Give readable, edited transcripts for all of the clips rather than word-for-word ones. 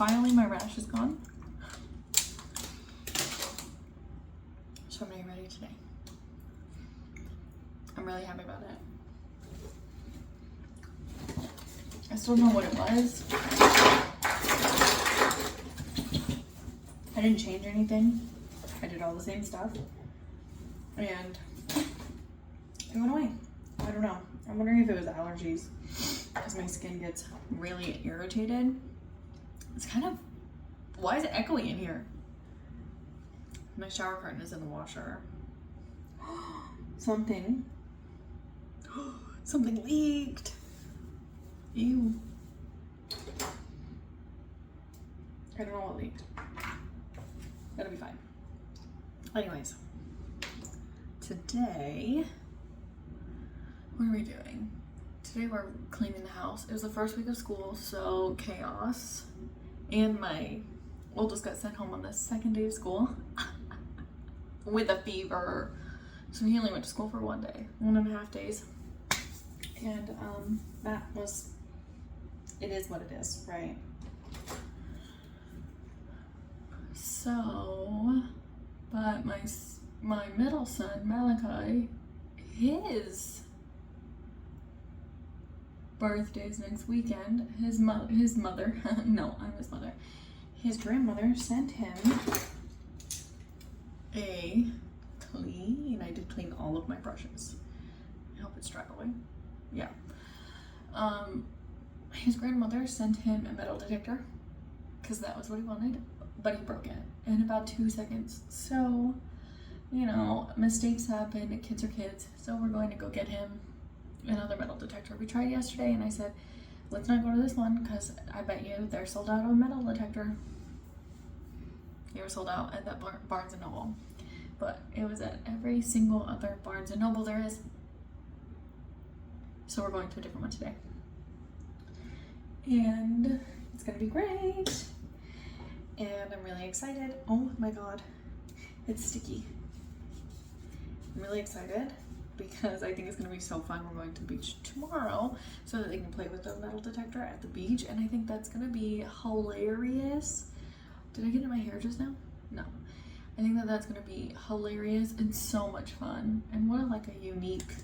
finally my rash is gone. So I'm getting ready today. I'm really happy about it. I still don't know what it was. I didn't change anything. I did all the same stuff. And it went away. I don't know. I'm wondering if it was allergies, because my skin gets really irritated. It's kind of, why is it echoey in here? My shower curtain is in the washer. Something leaked. Ew. I don't know what leaked. That'll be fine. Anyways, today, what are we doing? Today we're cleaning the house. It was the first week of school, so chaos. And my oldest got sent home on the second day of school with a fever. So he only went to school for 1 day, 1.5 days. And that was, it is what it is, right? So, but my middle son, Malachi, his birthday's next weekend. His mother, no, I'm his mother. His grandmother sent him a clean. I did clean all of my brushes. I hope it's dry away. Yeah. His grandmother sent him a metal detector because that was what he wanted, but he broke it in about 2 seconds. So, you know, mistakes happen. Kids are kids. So we're going to go get him another metal detector. We tried yesterday and I said, let's not go to this one because I bet you they're sold out of a metal detector. They were sold out at that Barnes and Noble, but it was at every single other Barnes and Noble there is. So we're going to a different one today. And it's gonna be great. And I'm really excited. Oh my God, it's sticky. I'm really excited because I think it's gonna be so fun. We're going to the beach tomorrow so that they can play with the metal detector at the beach. And I think that's gonna be hilarious. Did I get in my hair just now? No. I think that that's gonna be hilarious and so much fun. And what a unique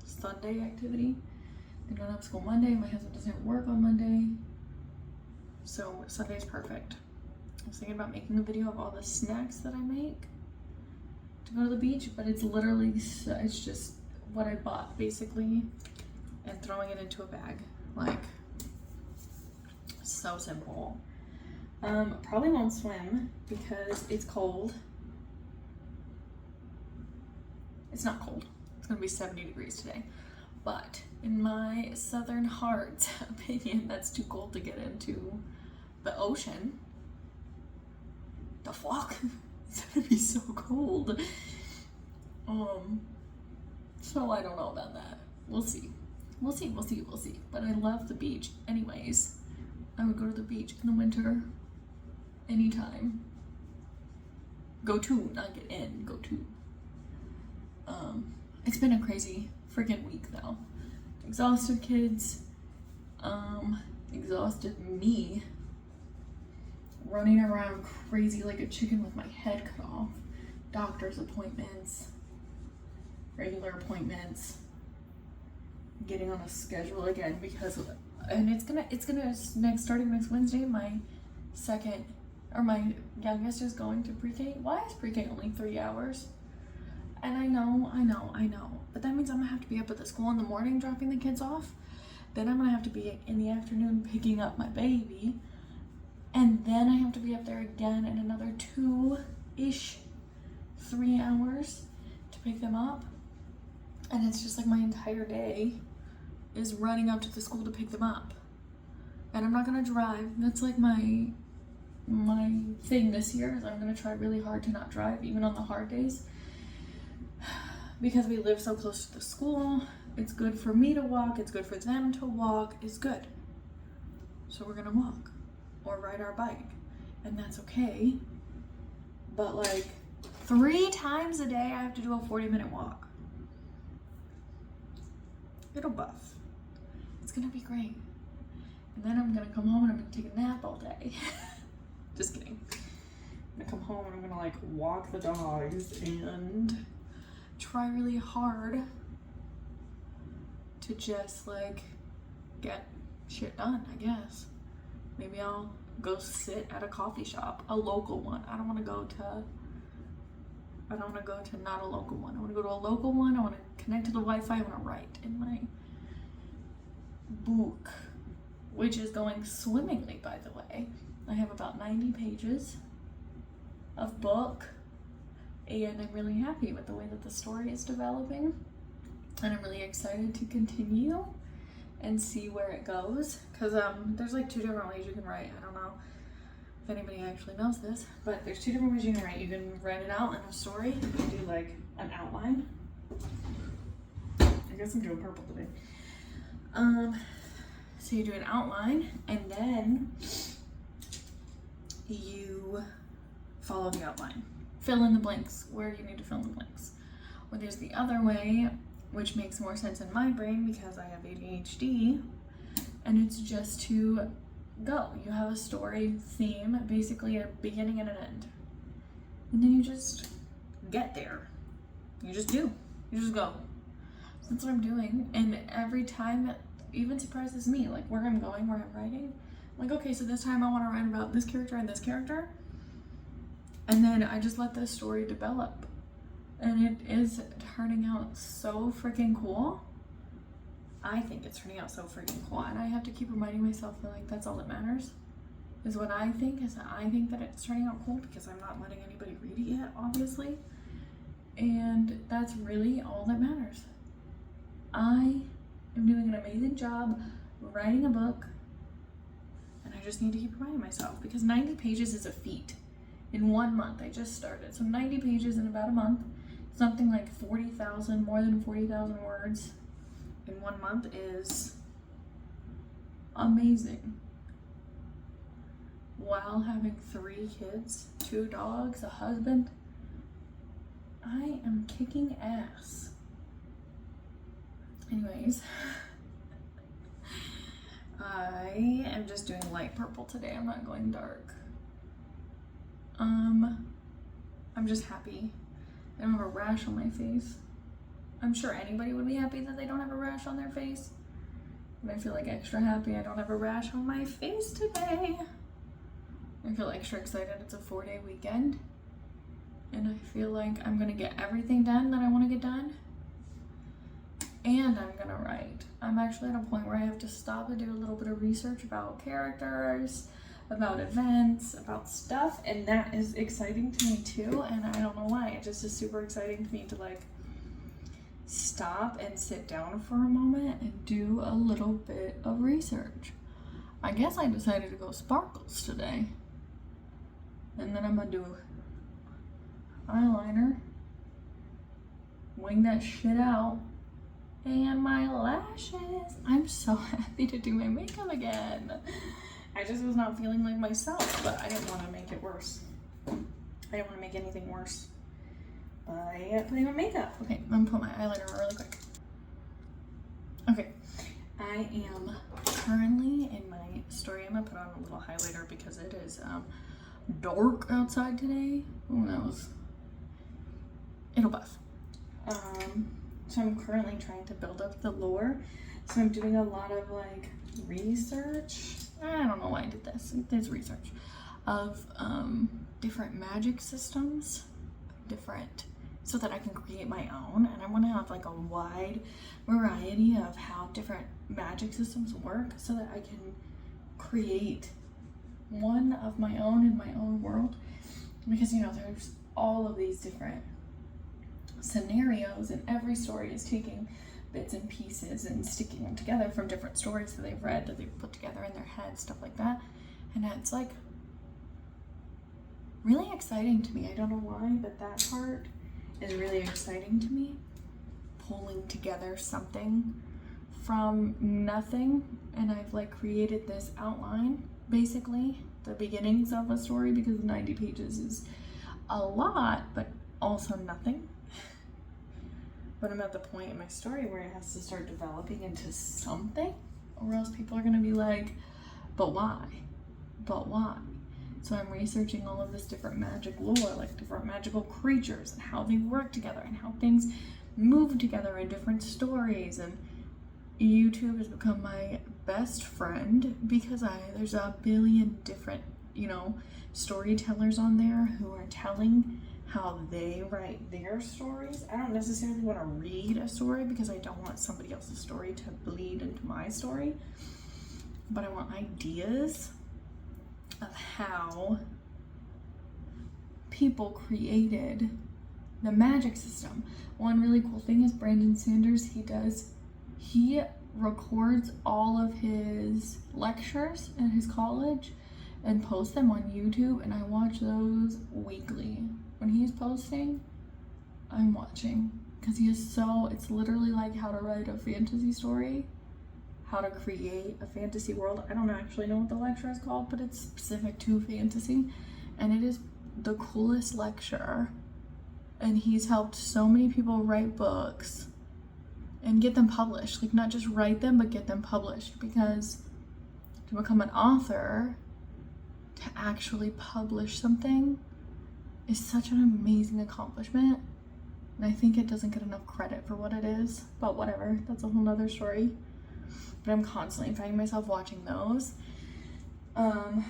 Sunday activity. They don't have school Monday. My husband doesn't work on Monday. So Sunday's perfect. I was thinking about making a video of all the snacks that I make to go to the beach, but it's literally, it's just what I bought basically and throwing it into a bag. Like, so simple. Probably won't swim because it's cold. It's not cold. It's gonna be 70 degrees today. But in my southern heart's opinion, that's too cold to get into the ocean. The fuck? It's gonna be so cold. So I don't know about that. We'll see. We'll see. But I love the beach. Anyways, I would go to the beach in the winter anytime. Go to, not get in, go to. It's been a crazy freaking week though. Exhausted kids, exhausted me, running around crazy like a chicken with my head cut off, doctor's appointments, regular appointments, getting on a schedule again because, and it's gonna starting next Wednesday, my youngest is going to pre-K. Why is pre-K only 3 hours? And I know, but that means I'm gonna have to be up at the school in the morning dropping the kids off. Then I'm gonna have to be in the afternoon picking up my baby. And then I have to be up there again in another 2-ish, 3 hours to pick them up. And it's just like my entire day is running up to the school to pick them up. And I'm not gonna drive. That's like my thing this year is I'm gonna try really hard to not drive even on the hard days. Because we live so close to the school, it's good for me to walk, it's good for them to walk, it's good. So we're gonna walk or ride our bike, and that's okay. But like 3 times a day, I have to do a 40-minute walk. It'll buff. It's gonna be great. And then I'm gonna come home and I'm gonna take a nap all day. Just kidding. I'm gonna come home and I'm gonna like walk the dogs and try really hard to just like get shit done, I guess. Maybe I'll go sit at a coffee shop, a local one. I don't want to go to not a local one. I want to go to a local one. I want to connect to the Wi-Fi. I want to write in my book, which is going swimmingly, by the way. I have about 90 pages of book, and I'm really happy with the way that the story is developing, and I'm really excited to continue and see where it goes, because there's like 2 different ways you can write. I don't know if anybody actually knows this, but there's 2 different ways you can write. You can write it out in a story. You can do like an outline. I guess I'm doing purple today. So you do an outline, and then you follow the outline. Fill in the blanks where you need to fill in the blanks. Or there's the other way, which makes more sense in my brain because I have ADHD, and it's just to go. You have a story theme, basically a beginning and an end. And then you just get there. You just do. You just go. So that's what I'm doing. And every time it even surprises me, like where I'm going, where I'm writing. I'm like, okay, so this time I want to write about this character and this character. And then I just let the story develop. And it is turning out so freaking cool. I think it's turning out so freaking cool. And I have to keep reminding myself that like that's all that matters. Is what I think, is that I think that it's turning out cool because I'm not letting anybody read it yet, obviously. And that's really all that matters. I am doing an amazing job writing a book, and I just need to keep reminding myself because 90 pages is a feat. In 1 month, I just started. So 90 pages in about a month, something like 40,000, more than 40,000 words in 1 month is amazing. While having 3 kids, 2 dogs, a husband, I am kicking ass. Anyways, I am just doing light purple today. I'm not going dark. I'm just happy. I don't have a rash on my face. I'm sure anybody would be happy that they don't have a rash on their face. But I feel like extra happy I don't have a rash on my face today. I feel extra excited. It's a 4-day weekend. And I feel like I'm gonna get everything done that I wanna get done. And I'm gonna write. I'm actually at a point where I have to stop and do a little bit of research about characters, about events, about stuff, and that is exciting to me too. And I don't know why, it just is super exciting to me to like stop and sit down for a moment and do a little bit of research. I guess I decided to go sparkles today, and then I'm gonna do eyeliner, wing that shit out, and my lashes. I'm so happy to do my makeup again. I just was not feeling like myself, but I didn't want to make it worse. I didn't want to make anything worse by putting on makeup. Okay, I'm gonna put my eyeliner on really quick. Okay, I am currently in my story. I'm gonna put on a little highlighter because it is dark outside today. Who knows? It'll buff. So I'm currently trying to build up the lore. So I'm doing a lot of like research. I don't know why I did this. It's research of different magic systems, so that I can create my own. And I want to have like a wide variety of how different magic systems work so that I can create one of my own in my own world. Because, you know, there's all of these different scenarios, and every story is taking bits and pieces and sticking them together from different stories that they've read, that they've put together in their head, stuff like that. And it's like really exciting to me. I don't know why, but that part is really exciting to me. Pulling together something from nothing, and I've like created this outline, basically the beginnings of a story, because 90 pages is a lot, but also nothing. But I'm at the point in my story where it has to start developing into something, or else people are gonna be like, but why? But why? So I'm researching all of this different magic lore, like different magical creatures and how they work together and how things move together in different stories. And YouTube has become my best friend because there's a billion different, storytellers on there who are telling how they write their stories. I don't necessarily want to read a story because I don't want somebody else's story to bleed into my story, but I want ideas of how people created the magic system. One really cool thing is Brandon Sanders, he records all of his lectures at his college and posts them on YouTube, and I watch those weekly. When he's posting, I'm watching, because it's literally like how to write a fantasy story, how to create a fantasy world. I don't actually know what the lecture is called, but it's specific to fantasy, and it is the coolest lecture. And he's helped so many people write books and get them published. Like, not just write them, but get them published, because to become an author, to actually publish something, is such an amazing accomplishment. And I think it doesn't get enough credit for what it is, but whatever, that's a whole nother story. But I'm constantly finding myself watching those and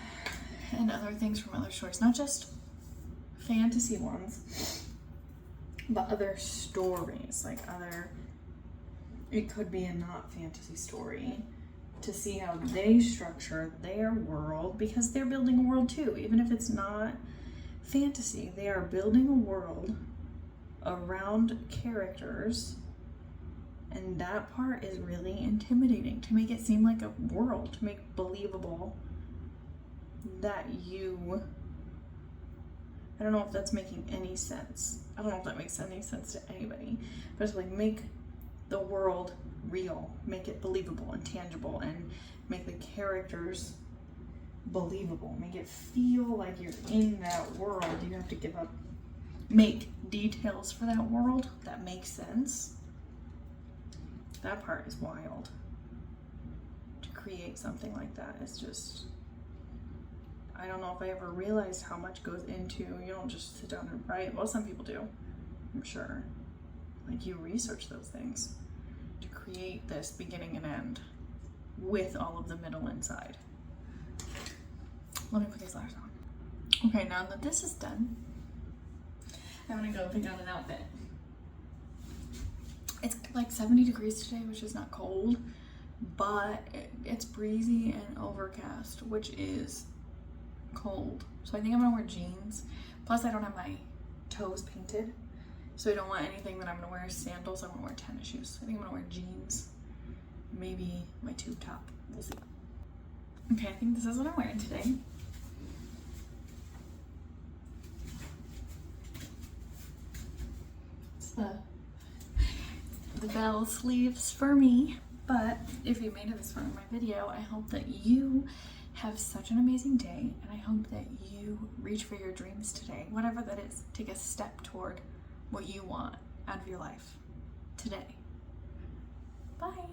other things from other stories, not just fantasy ones, but other stories, it could be a not fantasy story, to see how they structure their world, because they're building a world too. Even if it's not fantasy, they are building a world around characters, and that part is really intimidating, to make it seem like a world, to make believable that I don't know if that's making any sense. I don't know if that makes any sense to anybody, but it's like, make the world real, make it believable and tangible, and make the characters believable, make it feel like you're in that world. You have to make details for that world that make sense. That part is wild. To create something like that is just, I don't know if I ever realized how much goes into, you don't just sit down and write. Well, some people do, I'm sure. Like, you research those things to create this beginning and end with all of the middle inside. Let me put these letters on. Okay, now that this is done, I'm gonna go pick out an outfit. It's like 70 degrees today, which is not cold, but it's breezy and overcast, which is cold. So I think I'm gonna wear jeans. Plus, I don't have my toes painted, so I don't want anything that I'm gonna wear sandals. I want to wear tennis shoes. I think I'm gonna wear jeans, maybe my tube top. We'll see. Okay, I think this is what I'm wearing today. It's the bell sleeves for me. But if you made it this far in my video, I hope that you have such an amazing day, and I hope that you reach for your dreams today, whatever that is. Take a step toward what you want out of your life today. Bye.